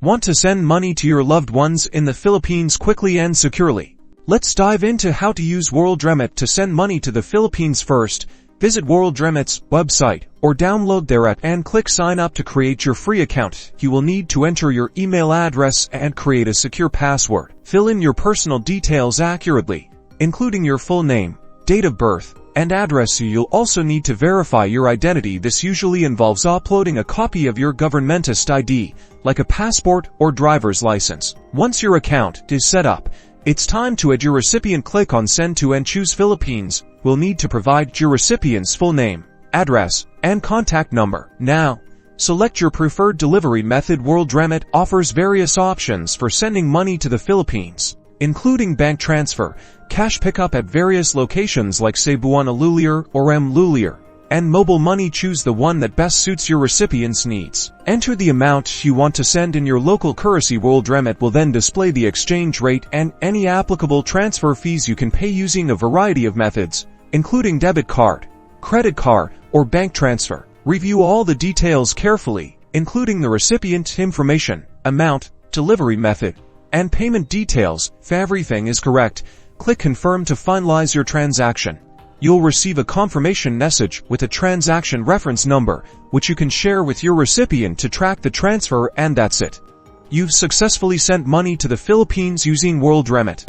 Want to send money to your loved ones in the Philippines quickly and securely? Let's dive into how to use Worldremit to send money to the Philippines first. Visit Worldremit's website or download their app and click sign up to create your free account. You will need to enter your email address and create a secure password. Fill in your personal details accurately, including your full name, date of birth, and address. You'll also need to verify your identity. This usually involves uploading a copy of your governmentist ID, like a passport or driver's license. Once your account is set up, it's time to add your recipient. Click on Send to and choose Philippines. We'll need to provide your recipient's full name, address, and contact number. Now, select your preferred delivery method. Worldremit offers various options for sending money to the Philippines, including bank transfer, cash pickup at various locations like Cebuana Lulier or M. Lulier, and mobile money. Choose the one that best suits your recipient's needs. Enter the amount you want to send in your local currency. Worldremit will then display the exchange rate and any applicable transfer fees. You can pay using a variety of methods, including debit card, credit card, or bank transfer. Review all the details carefully, including the recipient information, amount, delivery method, and payment details. If everything is correct, click Confirm to finalize your transaction. You'll receive a confirmation message with a transaction reference number, which you can share with your recipient to track the transfer, and that's it. You've successfully sent money to the Philippines using Worldremit.